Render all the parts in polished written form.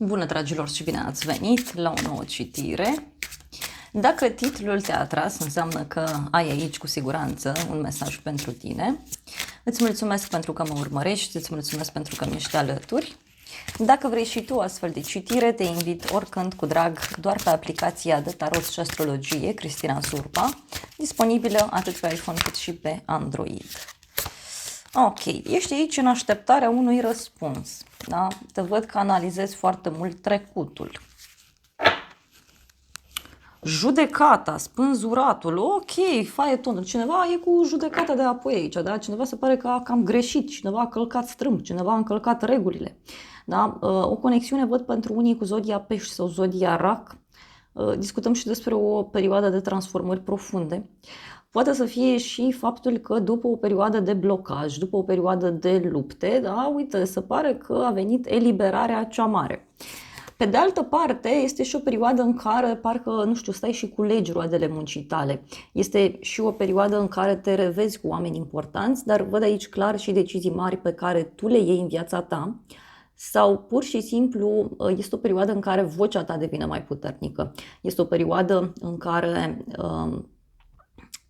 Bună, dragilor, și bine ați venit la o nouă citire. Dacă titlul te-a atras, înseamnă că ai aici cu siguranță un mesaj pentru tine. Îți mulțumesc pentru că mă urmărești, îți mulțumesc pentru că mi ești alături. Dacă vrei și tu astfel de citire, te invit oricând cu drag doar pe aplicația de tarot și astrologie Cristina Surpa, disponibilă atât pe iPhone cât și pe Android. Ok, ești aici în așteptarea unui răspuns. Da? Te văd că analizezi foarte mult trecutul. Judecata, spânzuratul, ok, faetonul. Cineva e cu judecata de apoi aici, da? Cineva se pare că a cam greșit, cineva a călcat strâmb, cineva a încălcat regulile. Da? O conexiune văd pentru unii cu zodia pești sau zodia rac. Discutăm și despre o perioadă de transformări profunde. Poate să fie și faptul că după o perioadă de blocaj, după o perioadă de lupte, da, uite, se pare că a venit eliberarea cea mare. Pe de altă parte, este și o perioadă în care parcă, nu știu, stai și culegi roadele muncii tale. Este și o perioadă în care te revezi cu oameni importanți, dar văd aici clar și decizii mari pe care tu le iei în viața ta. Sau pur și simplu este o perioadă în care vocea ta devine mai puternică. Este o perioadă în care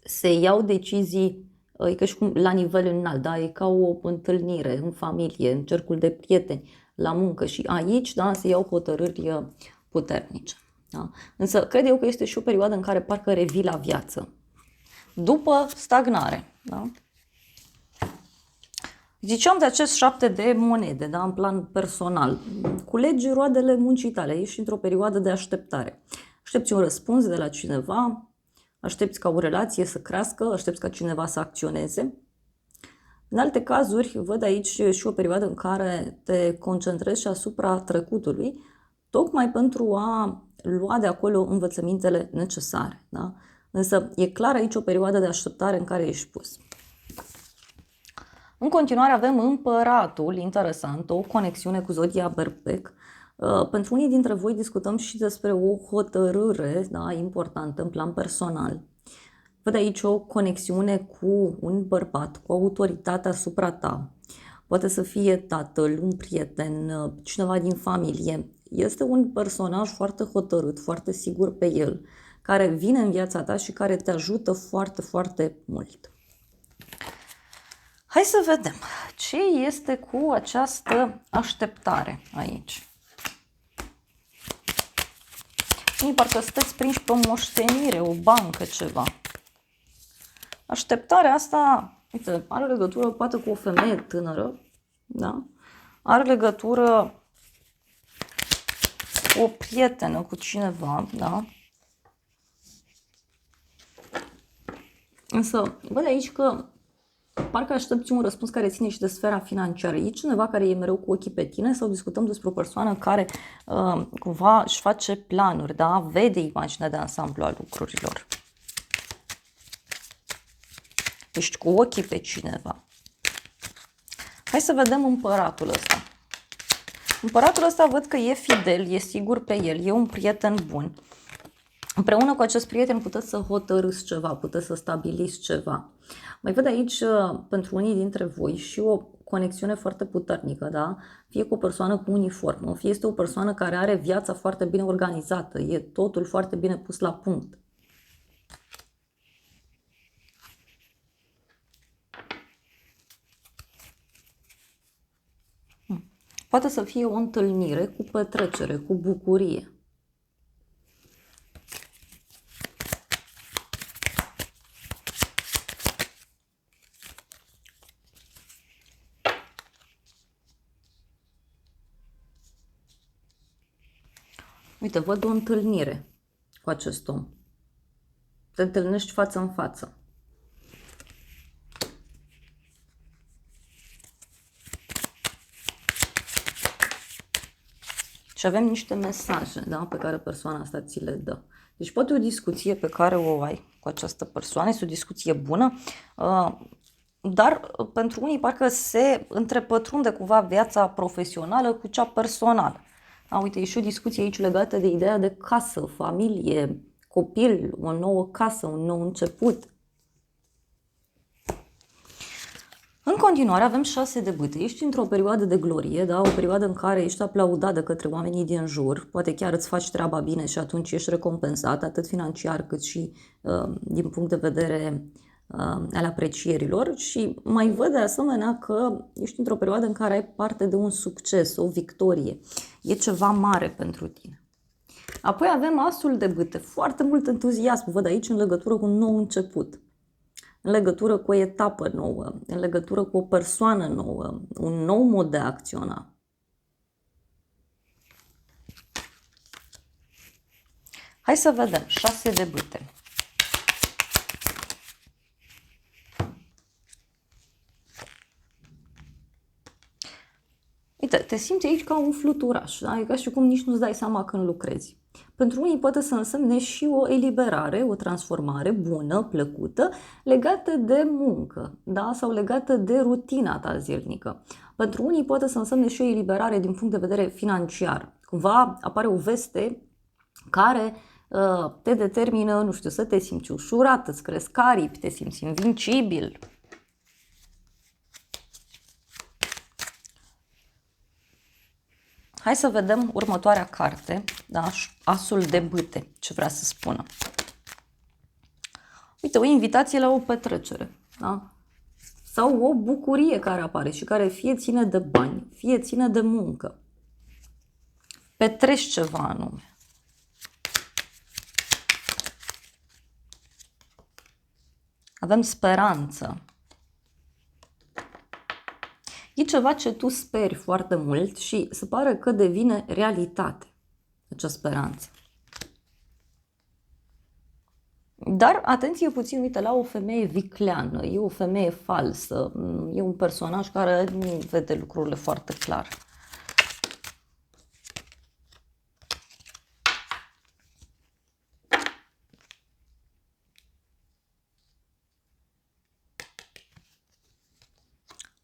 se iau decizii, e ca și cum la nivel înalt, da? E ca o întâlnire în familie, în cercul de prieteni, la muncă și aici, da, se iau hotărâri puternice. Da? Însă cred eu că este și o perioadă în care parcă revii la viață. După stagnare. Da? Ziceam de acest 7 de monede, da, în plan personal. Culegi roadele muncii tale, ești într-o perioadă de așteptare. Aștepți un răspuns de la cineva, aștepți ca o relație să crească, aștepți ca cineva să acționeze. În alte cazuri, văd aici și o perioadă în care te concentrezi și asupra trecutului, tocmai pentru a lua de acolo învățămintele necesare. Da? Însă e clar aici o perioadă de așteptare în care ești pus. În continuare avem Împăratul, interesant, o conexiune cu zodia Berbec. Pentru unii dintre voi discutăm și despre o hotărâre, da, importantă în plan personal. Văd aici o conexiune cu un bărbat, cu autoritatea asupra ta. Poate să fie tatăl, un prieten, cineva din familie. Este un personaj foarte hotărât, foarte sigur pe el, care vine în viața ta și care te ajută foarte, foarte mult. Hai să vedem ce este cu această așteptare aici. Unii parcă sunteți prinși pe o moștenire, o bancă, ceva. Așteptarea asta, uite, are legătură poate cu o femeie tânără, da? Are legătură cu o prietenă, cu cineva, da? Însă, văd aici că parcă aștepți un răspuns care ține și de sfera financiară. E cineva care e mereu cu ochii pe tine sau discutăm despre o persoană care cumva își face planuri, da? Vede imaginea de ansamblu a lucrurilor. Ești cu ochii pe cineva. Hai să vedem împăratul ăsta. Împăratul ăsta văd că e fidel, e sigur pe el, e un prieten bun. Împreună cu acest prieten puteți să hotărâți ceva, puteți să stabiliți ceva. Mai văd aici, pentru unii dintre voi, și o conexiune foarte puternică, da? Fie cu o persoană cu uniformă, fie este o persoană care are viața foarte bine organizată, e totul foarte bine pus la punct. Poate să fie o întâlnire cu petrecere, cu bucurie. Uite, văd o întâlnire cu acest om. Te întâlnești față în față. Și avem niște mesaje, da, pe care persoana asta ți le dă. Deci poate o discuție pe care o ai cu această persoană, este o discuție bună, dar pentru unii parcă se întrepătrunde cumva viața profesională cu cea personală. Da, uite, e și o discuție aici legată de ideea de casă, familie, copil, o nouă casă, un nou început. În continuare avem 6 de bâte. Ești într-o perioadă de glorie, da? O perioadă în care ești aplaudat de către oamenii din jur, poate chiar îți faci treaba bine și atunci ești recompensat, atât financiar cât și din punct de vedere al aprecierilor și mai văd de asemenea că ești într-o perioadă în care ai parte de un succes, o victorie. E ceva mare pentru tine. Apoi avem asul de bâte, foarte mult entuziasm, văd aici în legătură cu un nou început, în legătură cu o etapă nouă, în legătură cu o persoană nouă, un nou mod de a acționa. Hai să vedem, 6 de bâte. Uite, te simți aici ca un fluturaș, da? E ca și cum nici nu-ți dai seama când lucrezi. Pentru unii poate să însemne și o eliberare, o transformare bună, plăcută, legată de muncă, da? Sau legată de rutina ta zilnică. Pentru unii poate să însemne și o eliberare din punct de vedere financiar. Cumva apare o veste care te determină, nu știu, să te simți ușurat, îți cresc aripi, te simți invincibil. Hai să vedem următoarea carte, da? Asul de bâte, ce vrea să spună. Uite, o invitație la o petrecere, da? Sau o bucurie care apare și care fie ține de bani, fie ține de muncă. Petreci ceva anume. Avem speranță. E ceva ce tu speri foarte mult și se pare că devine realitate, acea speranță. Dar atenție puțin, uite, la o femeie vicleană, e o femeie falsă, e un personaj care nu vede lucrurile foarte clar.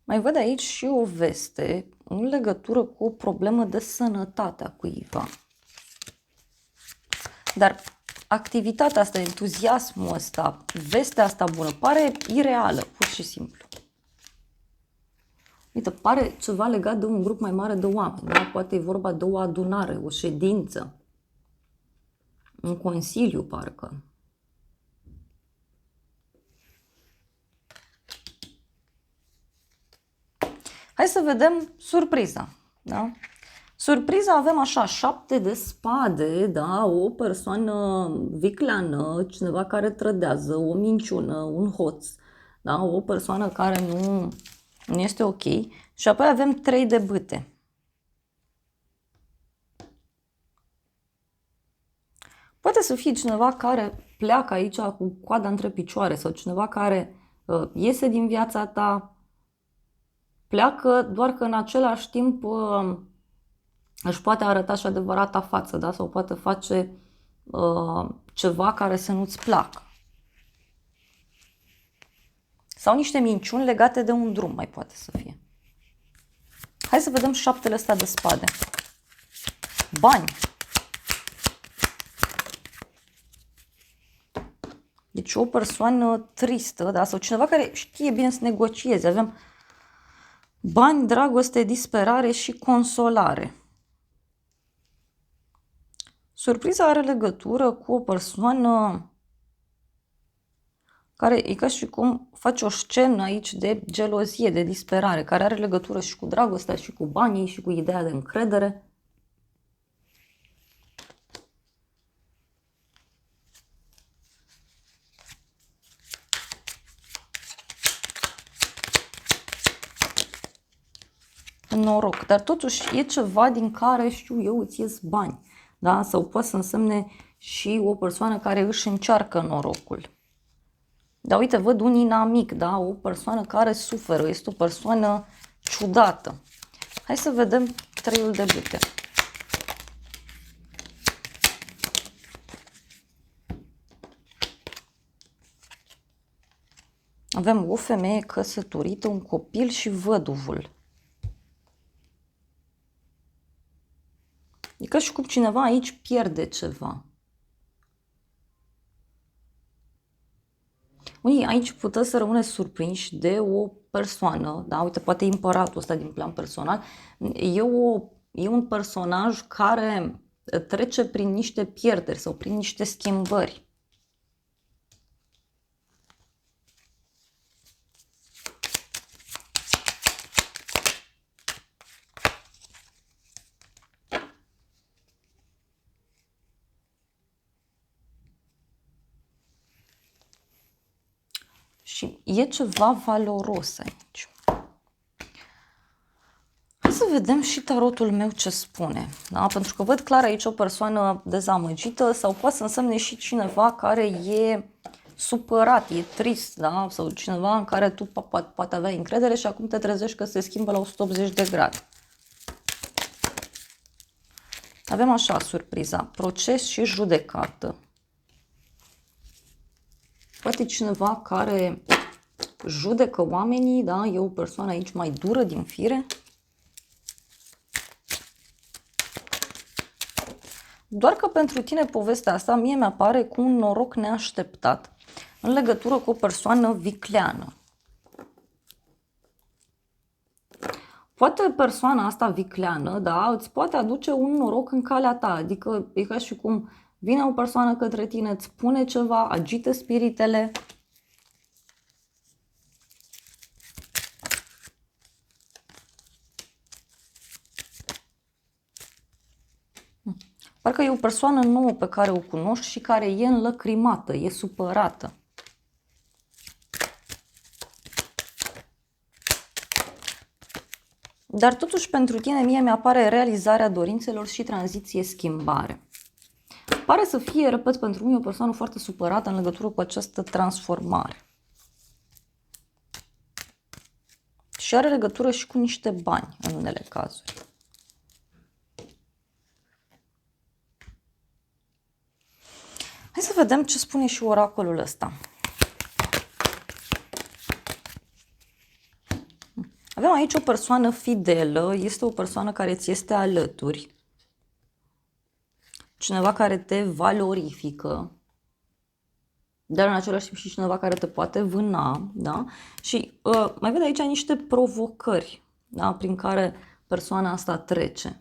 Mai văd aici și o veste în legătură cu o problemă de sănătate a cuiva. Dar activitatea asta, entuziasmul ăsta, vestea asta bună, pare ireală, pur și simplu. Uite, pare ceva legat de un grup mai mare de oameni, da? Poate e vorba de o adunare, o ședință, un consiliu, parcă. Hai să vedem surpriza, da? Surpriza avem așa, 7 de spade, da? O persoană vicleană, cineva care trădează, o minciună, un hoț, da? O persoană care nu este ok. Și apoi avem 3 de bâte. Poate să fie cineva care pleacă aici cu coada între picioare sau cineva care iese din viața ta, pleacă, doar că în același timp își poate arăta și adevărata față, da? Sau poate face ceva care să nu-ți placă. Sau niște minciuni legate de un drum, mai poate să fie. Hai să vedem 7 ăsta de spade. Bani. Deci o persoană tristă, da? Sau cineva care știe bine să negocieze. Avem bani, dragoste, disperare și consolare. Surpriza are legătură cu o persoană care e ca și cum face o scenă aici de gelozie, de disperare, care are legătură și cu dragostea, și cu banii, și cu ideea de încredere. Noroc, dar totuși e ceva din care, știu eu, îți ies bani, da? Sau poate să însemne și o persoană care își încearcă norocul. Dar uite, văd un inamic, da? O persoană care suferă, este o persoană ciudată. Hai să vedem 3-ul de bâte. Avem o femeie căsătorită, un copil și văduvul. E ca și cum cineva aici pierde ceva. Unii aici puteți să rămâneți surprinși de o persoană, da? Uite, poate împăratul ăsta din plan personal, e un personaj care trece prin niște pierderi sau prin niște schimbări. Și e ceva valoros aici. Hai să vedem și tarotul meu ce spune. Da? Pentru că văd clar aici o persoană dezamăgită sau poate să însemne și cineva care e supărat, e trist, da? Sau cineva în care tu poate avea încredere și acum te trezești că se schimbă la 180 de grade. Avem așa surpriza, proces și judecată. Poate cineva care judecă oamenii, da? E o persoană aici mai dură din fire. Doar că pentru tine povestea asta mie mi-apare cu un noroc neașteptat în legătură cu o persoană vicleană. Poate persoana asta vicleană, da, îți poate aduce un noroc în calea ta, adică e ca și cum vine o persoană către tine, îți spune ceva, agită spiritele. Parcă e o persoană nouă pe care o cunoști și care e înlăcrimată, e supărată. Dar totuși pentru tine mie mi-apare realizarea dorințelor și tranziție, schimbare. Pare să fie, repet, pentru mine o persoană foarte supărată în legătură cu această transformare. Și are legătură și cu niște bani în unele cazuri. Hai să vedem ce spune și oracolul ăsta. Avem aici o persoană fidelă, este o persoană care ți este alături, cineva care te valorifică, dar în același timp și cineva care te poate vâna, da? Și mai văd aici niște provocări, da? Prin care persoana asta trece.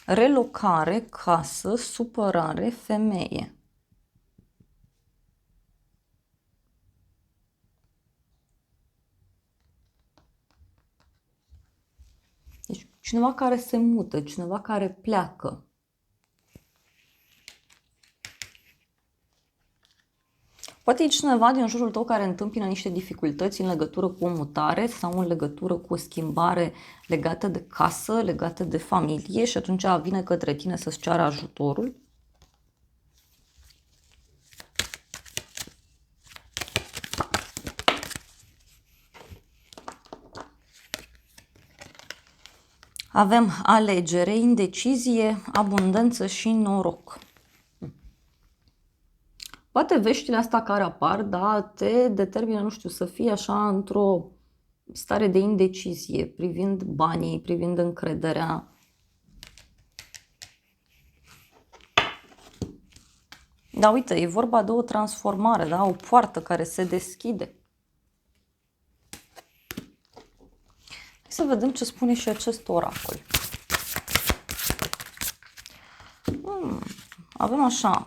Relocare, casă, supărare, femeie. Deci cineva care se mută, cineva care pleacă. Poate e cineva din jurul tău care întâmpină niște dificultăți în legătură cu o mutare sau în legătură cu o schimbare legată de casă, legată de familie și atunci vine către tine să-ți ceară ajutorul. Avem alegere, indecizie, abundență și noroc. Poate veștile astea care apar, da, te determină, nu știu, să fii așa într-o stare de indecizie privind banii, privind încrederea. Da, uite, e vorba de o transformare, da, o poartă care se deschide. Hai să vedem ce spune și acest oracol. Avem așa,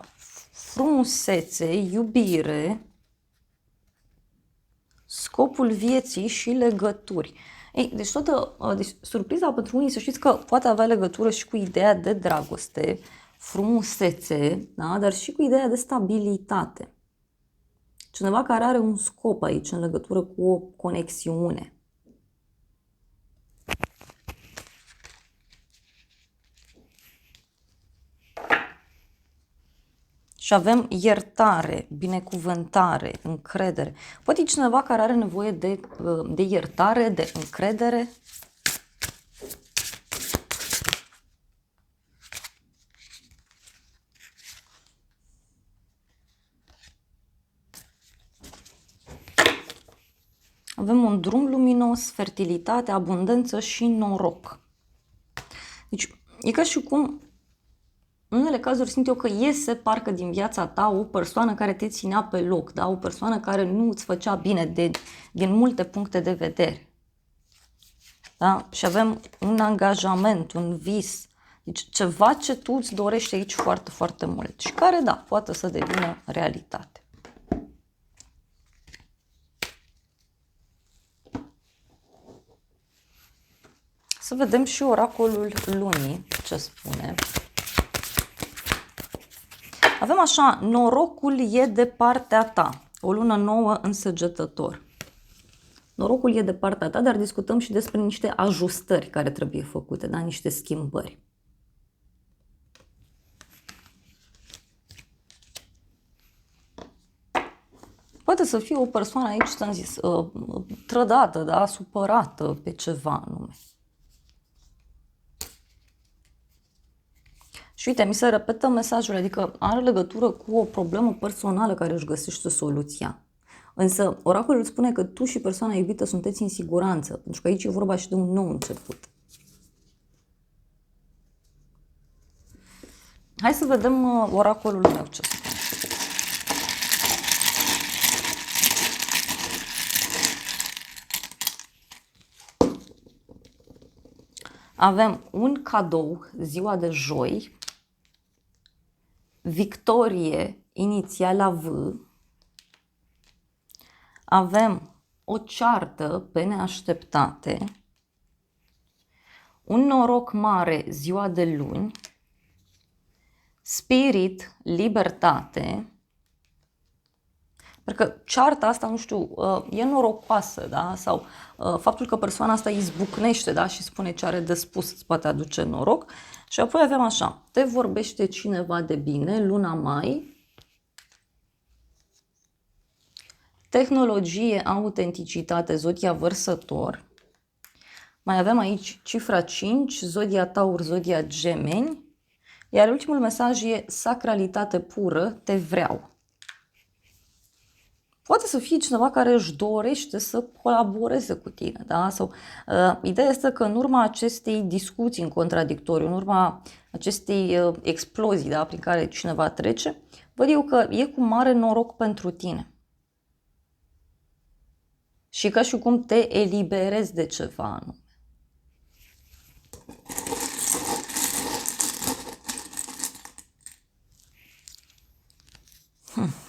frumusețe, iubire, scopul vieții și legături. Ei, deci deci surpriza pentru unii, să știți că poate avea legătură și cu ideea de dragoste, frumusețe, da? Dar și cu ideea de stabilitate. Cineva care are un scop aici în legătură cu o conexiune. Și avem iertare, binecuvântare, încredere. Poate e cineva care are nevoie de iertare, de încredere. Avem un drum luminos, fertilitate, abundență și noroc. Deci, e ca și cum, în unele cazuri simt eu că iese parcă din viața ta o persoană care te ținea pe loc, da? O persoană care nu îți făcea bine din multe puncte de vedere. Da? Și avem un angajament, un vis, deci ceva ce tu îți dorești aici foarte, foarte mult și care, da, poate să devină realitate. Să vedem și oracolul lunii, ce spune. Avem așa, norocul e de partea ta, o lună nouă în Săgetător. Norocul e de partea ta, dar discutăm și despre niște ajustări care trebuie făcute, da? Niște schimbări. Poate să fie o persoană aici, ți-am zis, trădată, da? Supărată pe ceva anume. Și uite, mi se repetă mesajul, adică are legătură cu o problemă personală care își găsește soluția. Însă oracolul spune că tu și persoana iubită sunteți în siguranță, pentru că aici e vorba și de un nou început. Hai să vedem oracolul meu ce spune. Avem un cadou, ziua de joi, victorie, inițiala V, avem o ceartă pe neașteptate, un noroc mare, ziua de luni, spirit, libertate, pentru că cearta asta, nu știu, e norocoasă, da? Sau faptul că persoana asta izbucnește, da? Și spune ce are de spus, îți poate aduce noroc. Și apoi avem așa, te vorbește cineva de bine, luna mai, tehnologie, autenticitate, zodia Vărsător. Mai avem aici cifra 5, zodia Taur, zodia Gemeni. Iar ultimul mesaj e sacralitate pură, te vreau. Poate să fie cineva care își dorește să colaboreze cu tine, da? Sau ideea este că în urma acestei discuții în contradictoriu, în urma acestei explozii, da, prin care cineva trece, văd eu că e cu mare noroc pentru tine. Și ca și cum te eliberezi de ceva anume.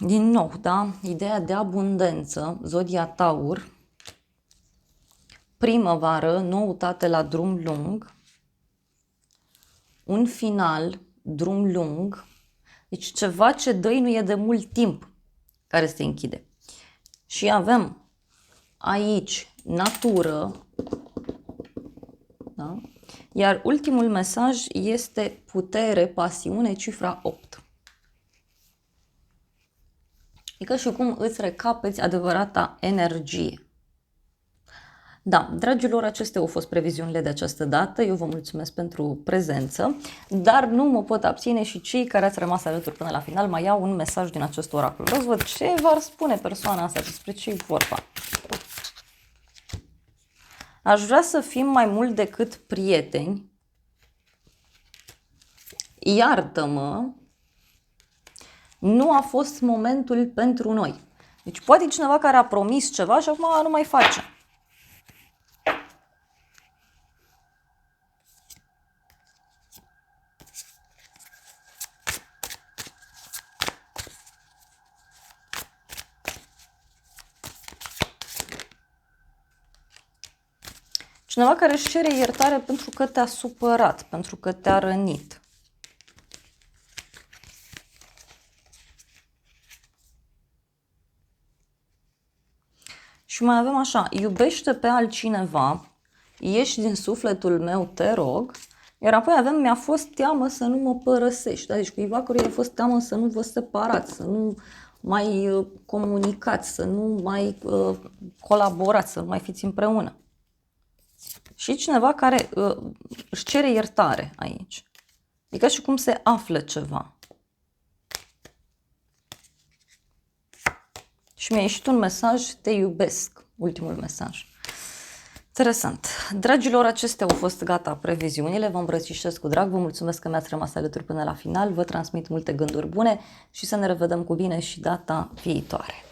Din nou, da? Ideea de abundență, zodia Taur, primăvară, noutate la drum lung, un final, drum lung, deci ceva ce dăinuie de mult timp care se închide. Și avem aici natură, da? Iar ultimul mesaj este putere, pasiune, cifra 8. E ca și cum îți recapeți adevărata energie. Da, dragilor, acestea au fost previziunile de această dată. Eu vă mulțumesc pentru prezență, dar nu mă pot abține și cei care ați rămas alături până la final mai iau un mesaj din acest oracol. Vreau să văd ce v-ar spune persoana asta, despre ce e vorba. Aș vrea să fim mai mult decât prieteni. Iartă-mă, nu a fost momentul pentru noi. Deci poate cineva care a promis ceva și acum nu mai face. Cineva care își cere iertare pentru că te-a supărat, pentru că te-a rănit. Și mai avem așa, iubește pe altcineva, ieși din sufletul meu, te rog. Iar apoi avem, mi-a fost teamă să nu mă părăsești. Da? Deci cuiva căruia a fost teamă să nu vă separați, să nu mai comunicați, să nu mai colaborați, să nu mai fiți împreună. Și cineva care își cere iertare aici. E ca și cum se află ceva. Și mi-a ieșit un mesaj, te iubesc. ultimul mesaj. Interesant. Dragilor, acestea au fost gata previziunile. Vă îmbrățișez cu drag. Vă mulțumesc că mi-ați rămas alături până la final. Vă transmit multe gânduri bune și să ne revedem cu bine și data viitoare.